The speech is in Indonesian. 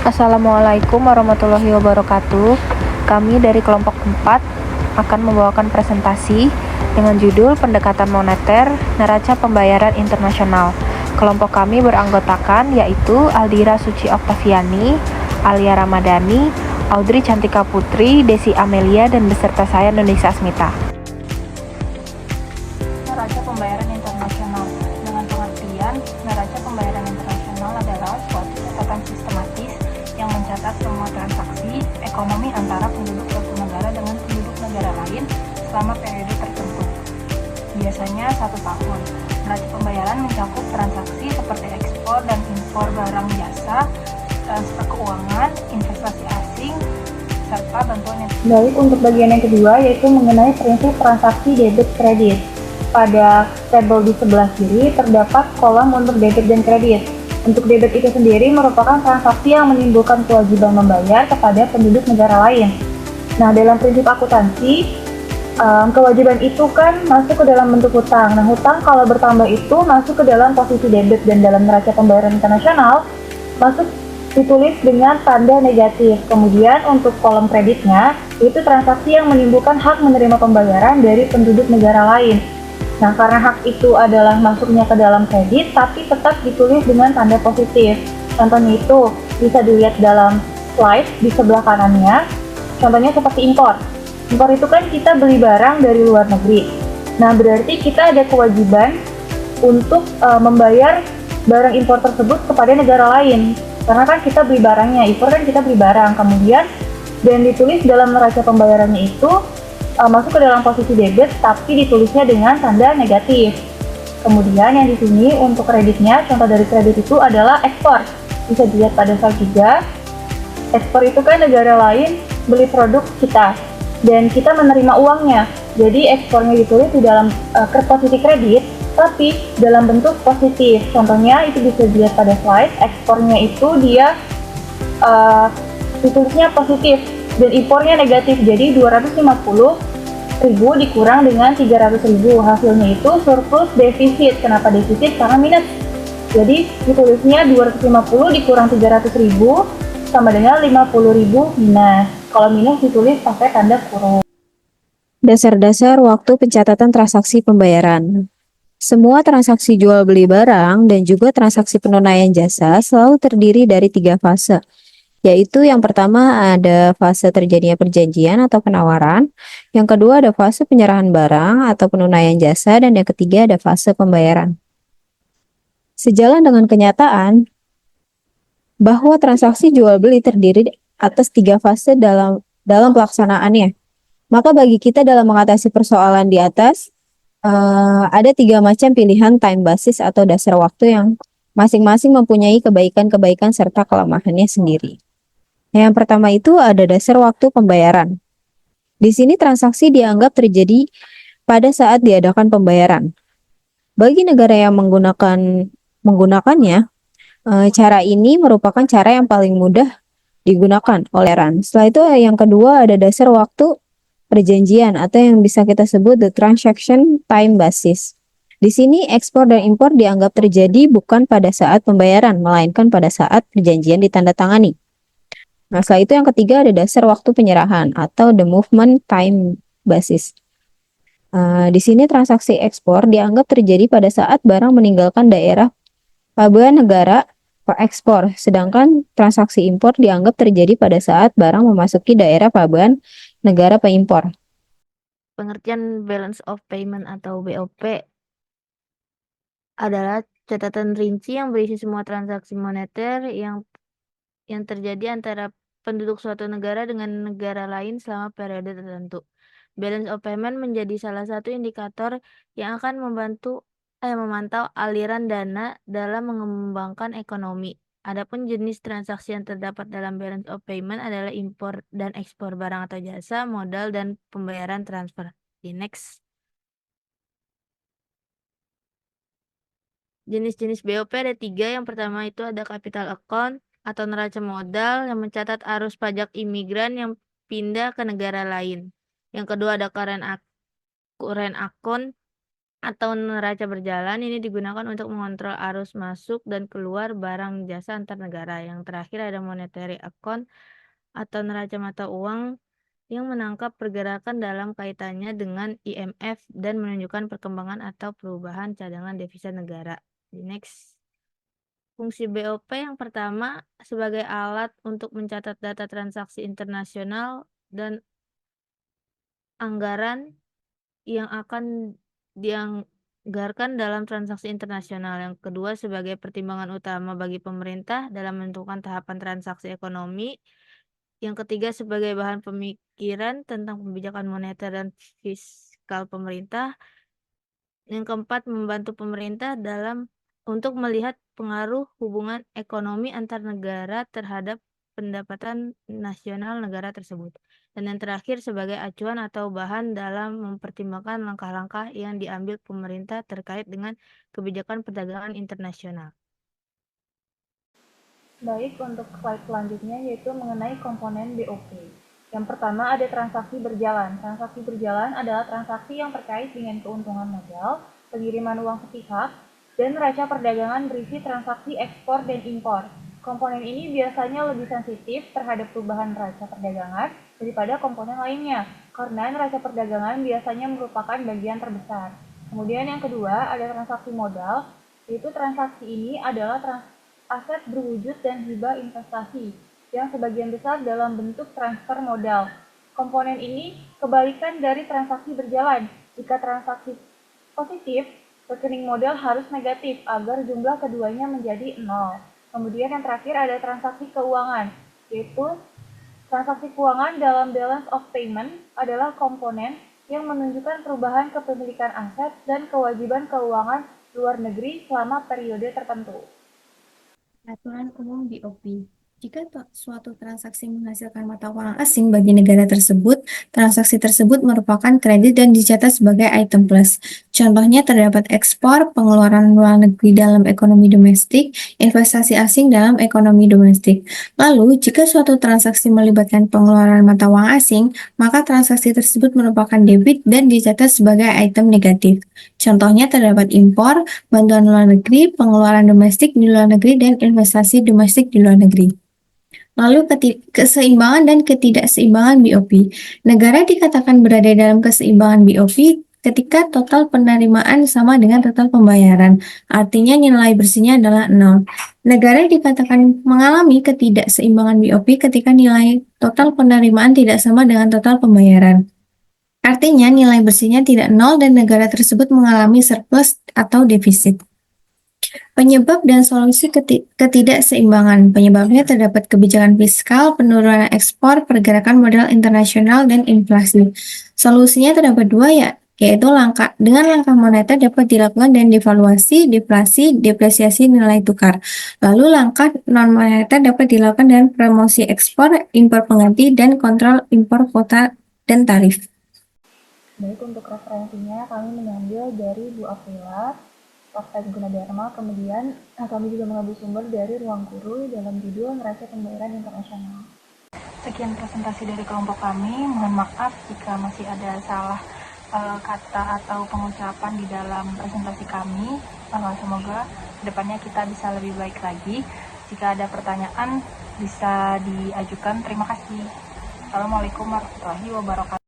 Assalamualaikum warahmatullahi wabarakatuh. Kami dari kelompok 4 akan membawakan presentasi dengan judul Pendekatan Moneter, Neraca Pembayaran Internasional. Kelompok kami beranggotakan yaitu Aldira Suci Oktaviani, Alia Ramadhani, Audrey Cantika Putri, Desi Amelia, dan beserta saya Nunisa Asmita. Neraca Pembayaran Internasional. Dengan pengertian, neraca pembayaran internasional adalah suatu catatan sistematis yang mencatat semua transaksi ekonomi antara penduduk suatu negara dengan penduduk negara lain selama periode tertentu, biasanya 1 tahun. Neraca pembayaran mencakup transaksi seperti ekspor dan impor barang jasa, transfer keuangan, investasi asing, serta bantuan yang... Baik, untuk bagian yang kedua yaitu mengenai prinsip transaksi debit kredit. Pada tabel di sebelah kiri terdapat kolom untuk debit dan kredit. Untuk debit itu sendiri merupakan transaksi yang menimbulkan kewajiban membayar kepada penduduk negara lain. Nah, dalam prinsip akuntansi, kewajiban itu kan masuk ke dalam bentuk hutang. Nah, hutang kalau bertambah itu masuk ke dalam posisi debit, dan dalam neraca pembayaran internasional masuk ditulis dengan tanda negatif. Kemudian untuk kolom kreditnya, itu transaksi yang menimbulkan hak menerima pembayaran dari penduduk negara lain. Nah, karena hak itu adalah masuknya ke dalam kredit, tapi tetap ditulis dengan tanda positif. Contohnya itu bisa dilihat dalam slide di sebelah kanannya. Contohnya seperti impor. Impor itu kan kita beli barang dari luar negeri. Nah, berarti kita ada kewajiban untuk membayar barang impor tersebut kepada negara lain. Karena kan kita beli barangnya, impor kan kita beli barang. Kemudian, dan ditulis dalam neraca pembayarannya itu masuk ke dalam posisi debit, tapi ditulisnya dengan tanda negatif. Kemudian yang di sini untuk kreditnya, contoh dari kredit itu adalah ekspor. Bisa dilihat pada slide 3. Ekspor itu kan negara lain beli produk kita, dan kita menerima uangnya. Jadi ekspornya ditulis di dalam posisi kredit, tapi dalam bentuk positif. Contohnya itu bisa dilihat pada slide, ekspornya itu dia ditulisnya positif, dan impornya negatif. Jadi 250.000 dikurang dengan 300.000, hasilnya itu surplus defisit. Kenapa defisit? Karena minus. Jadi ditulisnya 250 dikurang 300.000 sama dengan 50.000 minus. Kalau minus ditulis pakai tanda kurung. Dasar-dasar waktu pencatatan transaksi pembayaran. Semua transaksi jual beli barang dan juga transaksi penunaian jasa selalu terdiri dari 3 fase, yaitu yang pertama ada fase terjadinya perjanjian atau penawaran, yang kedua ada fase penyerahan barang atau penunaian jasa, dan yang ketiga ada fase pembayaran. Sejalan dengan kenyataan bahwa transaksi jual beli terdiri atas 3 fase dalam pelaksanaannya, maka bagi kita dalam mengatasi persoalan di atas, ada 3 macam pilihan time basis atau dasar waktu yang masing-masing mempunyai kebaikan-kebaikan serta kelemahannya sendiri. Yang pertama itu ada dasar waktu pembayaran. Di sini transaksi dianggap terjadi pada saat diadakan pembayaran. Bagi negara yang menggunakannya, cara ini merupakan cara yang paling mudah digunakan oleh RAN. Setelah itu yang kedua ada dasar waktu perjanjian atau yang bisa kita sebut the transaction time basis. Di sini ekspor dan impor dianggap terjadi bukan pada saat pembayaran, melainkan pada saat perjanjian ditandatangani. Nah, setelah itu yang ketiga ada dasar waktu penyerahan atau the movement time basis. Di sini transaksi ekspor dianggap terjadi pada saat barang meninggalkan daerah pabean negara ekspor, sedangkan transaksi impor dianggap terjadi pada saat barang memasuki daerah pabean negara pengimpor. Pengertian balance of payment atau BOP adalah catatan rinci yang berisi semua transaksi moneter yang terjadi antara penduduk suatu negara dengan negara lain selama periode tertentu. Balance of payment menjadi salah satu indikator yang akan memantau aliran dana dalam mengembangkan ekonomi. Adapun jenis transaksi yang terdapat dalam balance of payment adalah impor dan ekspor barang atau jasa, modal, dan pembayaran transfer. Di next. Jenis-jenis BOP ada 3. Yang pertama itu ada capital account atau neraca modal yang mencatat arus pajak imigran yang pindah ke negara lain. Yang kedua ada current account atau neraca berjalan ini digunakan untuk mengontrol arus masuk dan keluar barang jasa antar negara. Yang terakhir ada monetary account atau neraca mata uang yang menangkap pergerakan dalam kaitannya dengan IMF dan menunjukkan perkembangan atau perubahan cadangan devisa negara. Next. Fungsi BOP yang pertama sebagai alat untuk mencatat data transaksi internasional dan anggaran yang akan dianggarkan dalam transaksi internasional. Yang kedua sebagai pertimbangan utama bagi pemerintah dalam menentukan tahapan transaksi ekonomi. Yang ketiga sebagai bahan pemikiran tentang kebijakan moneter dan fiskal pemerintah. Yang keempat membantu pemerintah untuk melihat pengaruh hubungan ekonomi antar negara terhadap pendapatan nasional negara tersebut. Dan yang terakhir sebagai acuan atau bahan dalam mempertimbangkan langkah-langkah yang diambil pemerintah terkait dengan kebijakan perdagangan internasional. Baik, untuk slide selanjutnya yaitu mengenai komponen BOP. Yang pertama ada transaksi berjalan. Transaksi berjalan adalah transaksi yang terkait dengan keuntungan modal, pengiriman uang sepihak, dan neraca perdagangan berisi transaksi ekspor dan impor. Komponen ini biasanya lebih sensitif terhadap perubahan neraca perdagangan daripada komponen lainnya, karena neraca perdagangan biasanya merupakan bagian terbesar. Kemudian yang kedua ada transaksi modal, yaitu transaksi ini adalah aset berwujud dan hibah investasi yang sebagian besar dalam bentuk transfer modal. Komponen ini kebalikan dari transaksi berjalan. Jika transaksi positif, rekening modal harus negatif agar jumlah keduanya menjadi 0. Kemudian yang terakhir ada transaksi keuangan, yaitu transaksi keuangan dalam balance of payment adalah komponen yang menunjukkan perubahan kepemilikan aset dan kewajiban keuangan luar negeri selama periode tertentu. Aturan umum BOP. Jika suatu transaksi menghasilkan mata uang asing bagi negara tersebut, transaksi tersebut merupakan kredit dan dicatat sebagai item plus. Contohnya terdapat ekspor, pengeluaran luar negeri dalam ekonomi domestik, investasi asing dalam ekonomi domestik. Lalu, jika suatu transaksi melibatkan pengeluaran mata uang asing, maka transaksi tersebut merupakan debit dan dicatat sebagai item negatif. Contohnya terdapat impor, bantuan luar negeri, pengeluaran domestik di luar negeri, dan investasi domestik di luar negeri. Lalu keseimbangan dan ketidakseimbangan BOP. Negara dikatakan berada dalam keseimbangan BOP ketika total penerimaan sama dengan total pembayaran. Artinya nilai bersihnya adalah 0. Negara dikatakan mengalami ketidakseimbangan BOP ketika nilai total penerimaan tidak sama dengan total pembayaran. Artinya nilai bersihnya tidak 0 dan negara tersebut mengalami surplus atau defisit. Penyebab dan solusi ketidakseimbangan. Penyebabnya terdapat kebijakan fiskal, penurunan ekspor, pergerakan modal internasional, dan inflasi. Solusinya terdapat dua yaitu dengan langkah moneter dapat dilakukan dan devaluasi, deflasi, depresiasi nilai tukar. Lalu langkah non-moneter dapat dilakukan dengan promosi ekspor, impor pengganti, dan kontrol impor kuota dan tarif. Baik, untuk referensinya kami mengambil dari Bu Aprila, Praktek Gunadarma, kemudian kami juga mengambil sumber dari Ruang Guru dalam judul Neraca Pembayaran Internasional. Sekian presentasi dari kelompok kami, mohon maaf jika masih ada salah kata atau pengucapan di dalam presentasi kami. Semoga kedepannya kita bisa lebih baik lagi. Jika ada pertanyaan bisa diajukan. Terima kasih. Assalamualaikum warahmatullahi wabarakatuh.